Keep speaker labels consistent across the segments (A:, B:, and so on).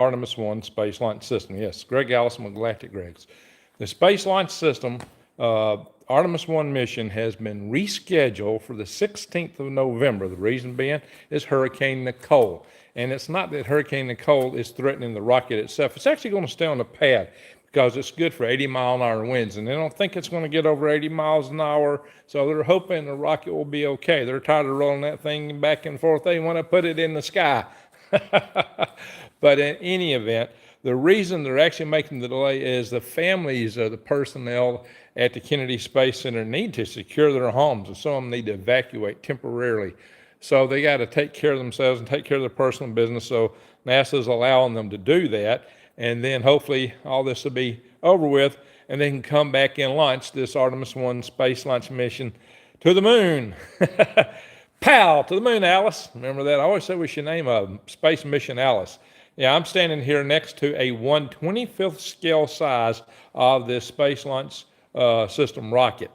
A: Artemis-I Space Launch System. Yes, Greg Allison with Galactic Gregs. The Space Launch System Artemis-I mission has been rescheduled for the 16th of November. The reason being is Hurricane Nicole. And it's not that Hurricane Nicole is threatening the rocket itself. It's actually going to stay on the pad because it's good for 80-mile-an-hour winds. And they don't think it's going to get over 80 miles an hour, so they're hoping the rocket will be okay. They're tired of rolling that thing back and forth. They want to put it in the sky. But in any event, the reason they're actually making the delay is the families of the personnel at the Kennedy Space Center need to secure their homes, and some of them need to evacuate temporarily. So they got to take care of themselves and take care of their personal business. So NASA's allowing them to do that. And then hopefully all this will be over with, and they can come back and launch this Artemis-I space launch mission to the moon. Pow, to the moon, Alice. Remember that? I always said we should name a space mission Alice. Yeah, I'm standing here next to a 1/25th scale size of this space launch system rocket.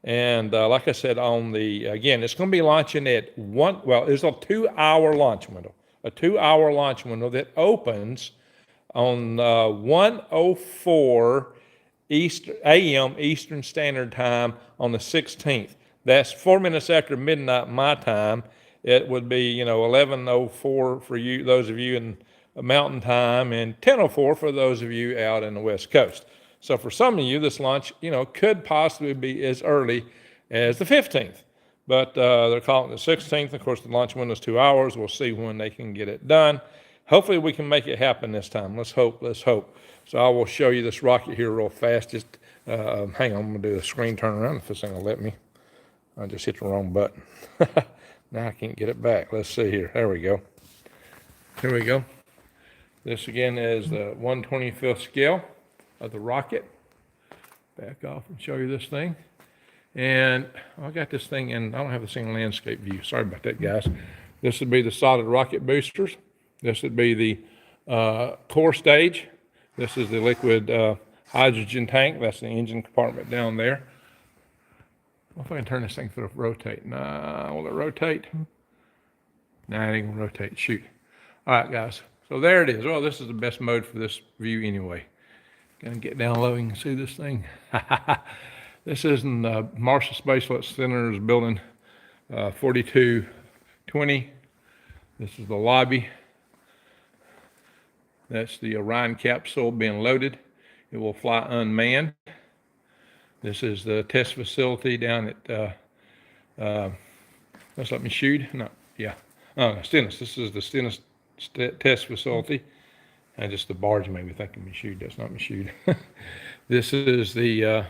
A: And like I said, again, it's going to be launching at there's a 2-hour launch window, that opens on 1:04 a.m. Eastern Standard Time on the 16th. That's 4 minutes after midnight my time. It would be, 11:04 for you, those of you in Mountain Time, and 10:04 for those of you out in the West Coast. So for some of you, this launch, could possibly be as early as the 15th. But they're calling it the 16th. Of course, the launch window is 2 hours. We'll see when they can get it done. Hopefully we can make it happen this time. Let's hope. So I will show you this rocket here real fast. Just hang on, I'm gonna do a screen turnaround if this thing will let me. I just hit the wrong button. Now I can't get it back. Let's see here. There we go. Here we go. This again is the 1/25th scale of the rocket. Back off and show you this thing. And I got this thing in, I don't have this thing in landscape view. Sorry about that, guys. This would be the solid rocket boosters. This would be the core stage. This is the liquid hydrogen tank. That's the engine compartment down there. Well, if I can turn this thing to rotate. Nah, will it rotate? Nah, it ain't gonna rotate. Shoot. All right, guys. So there it is. Well, this is the best mode for this view anyway. Gonna get down low and see this thing. This is in Marshall Space Flight Center's building 4220. This is the lobby. That's the Orion capsule being loaded. It will fly unmanned. This is the test facility down at, let's let me shoot. No, yeah. Oh, Stennis. This is the Stennis test facility. And just the barge made me think of Michoud. That's not Michoud. This is the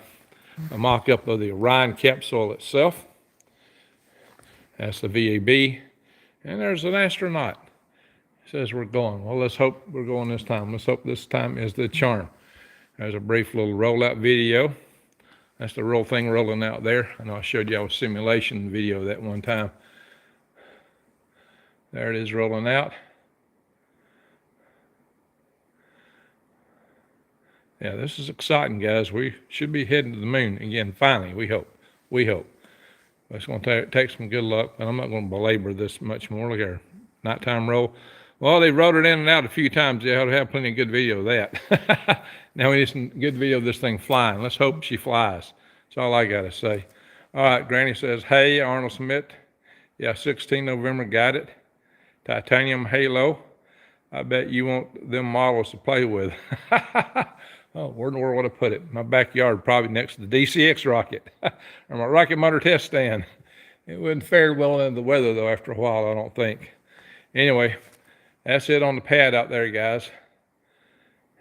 A: a mock-up of the Orion capsule itself. That's the VAB. And there's an astronaut. It says we're going. Well, let's hope we're going this time. Let's hope this time is the charm. There's a brief little rollout video. That's the real thing rolling out there. I know I showed you a simulation video that one time. There it is rolling out. Yeah, this is exciting, guys. We should be heading to the moon again, finally, we hope. It's going to take some good luck, but I'm not going to belabor this much more. Look at our nighttime roll. Well, they wrote it in and out a few times. They ought to have plenty of good video of that. Now we need some good video of this thing flying. Let's hope she flies. That's all I got to say. All right, Granny says, hey, Arnold Smith. Yeah, 16 November, got it. Titanium halo. I bet you want them models to play with. Oh, where in the world would I put it? My backyard, probably next to the DCX rocket, or my rocket motor test stand. It wouldn't fare well in the weather, though, after a while, I don't think. Anyway, that's it on the pad out there, guys.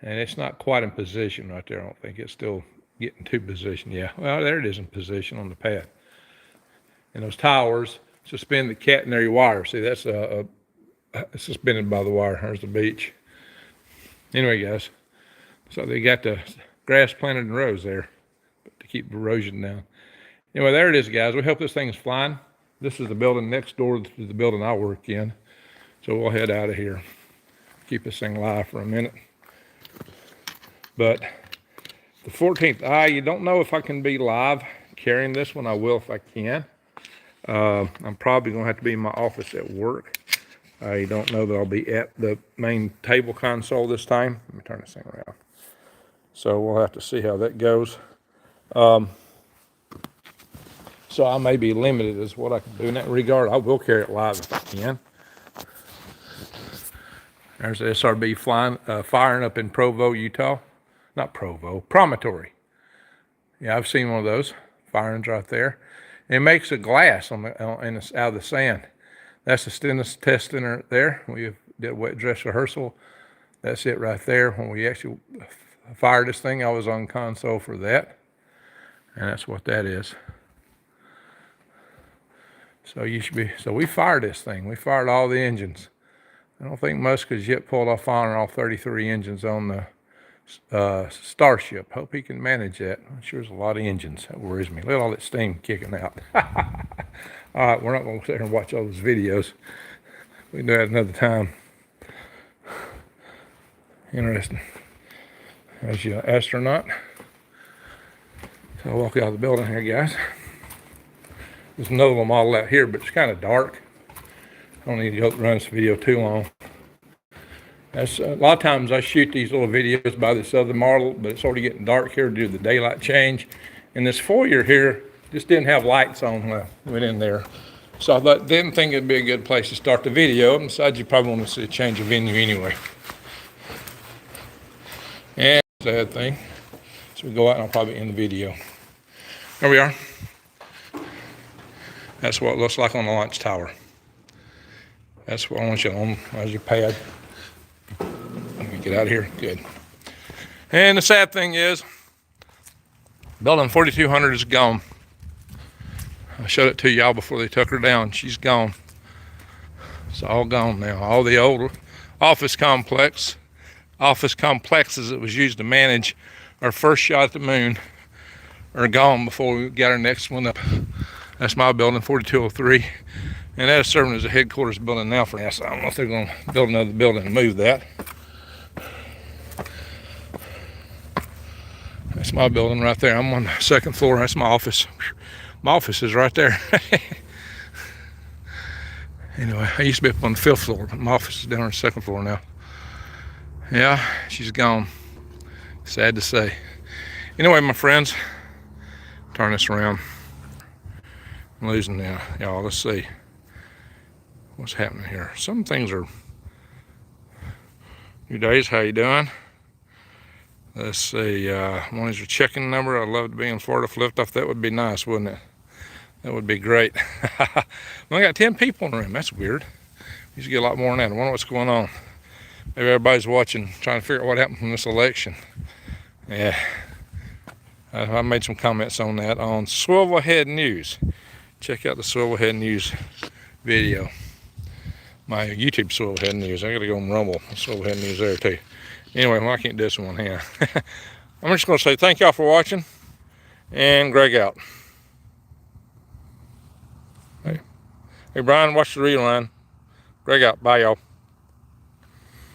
A: And it's not quite in position right there, I don't think. It's still getting to position. Yeah, well, there it is in position on the pad. And those towers suspend the catenary wire. See, that's suspended by the wire. There's the beach. Anyway, guys. So they got the grass planted in rows there to keep erosion down. Anyway, there it is, guys. We hope this thing is flying. This is the building next door to the building I work in. So we'll head out of here. Keep this thing live for a minute. But the 14th, you don't know if I can be live carrying this one. I will if I can. I'm probably going to have to be in my office at work. I don't know that I'll be at the main table console this time. Let me turn this thing around. So we'll have to see how that goes. So I may be limited as what I can do in that regard. I will carry it live if I can. There's the SRB firing up in Provo, Utah. Not Provo, Promontory. Yeah, I've seen one of those firings right there. And it makes a glass out of the sand. That's the stainless test center there. We did a wet dress rehearsal. That's it right there. When we actually fired this thing, I was on console for that. And that's what that is. So we fired this thing. We fired all the engines. I don't think Musk has yet pulled off firing all 33 engines on the Starship. Hope he can manage that. I'm sure there's a lot of engines. That worries me. Look at all that steam kicking out. All right, we're not going to sit here and watch all those videos. We can do that another time. Interesting. There's your astronaut. So I'll walk out of the building here, guys. There's another one model out here, but it's kind of dark. I don't need to run this video too long. That's a lot of times I shoot these little videos by this other model, but it's already getting dark here due to the daylight change. And this foyer here just didn't have lights on when I went in there. So I didn't think it'd be a good place to start the video. And besides, you probably want to see a change of venue anyway. And sad thing. So we go out and I'll probably end the video. There we are. That's what it looks like on the launch tower. That's what I want you on as your pad. Let me get out of here. Good. And the sad thing is, building 4200 is gone. I showed it to y'all before they took her down. She's gone. It's all gone now. All the old office complexes that was used to manage our first shot at the moon are gone before we got our next one up. That's my building, 4203. And that is serving as a headquarters building now for NASA. I don't know if they're going to build another building and move that. That's my building right there. I'm on the second floor. That's my office. My office is right there. Anyway, I used to be up on the 5th floor, but my office is down on the 2nd floor now. Yeah, she's gone. Sad to say. Anyway, my friends, turn this around. I'm losing now. Y'all, let's see what's happening here. Some things are new days. How you doing? Let's see. One is your check-in number. I'd love to be in Florida for liftoff. That would be nice, wouldn't it? That would be great. I got 10 people in the room. That's weird. We used to get a lot more than that. I wonder what's going on. Maybe everybody's watching, trying to figure out what happened from this election. Yeah. I made some comments on that on Swivelhead News. Check out the Swivelhead News video. My YouTube Swivelhead News. I gotta go on Rumble. Swivelhead News there too. Anyway, well, I can't do this in one hand. I'm just gonna say thank y'all for watching, and Greg out. Hey Brian, watch the reline. Greg out. Bye, y'all.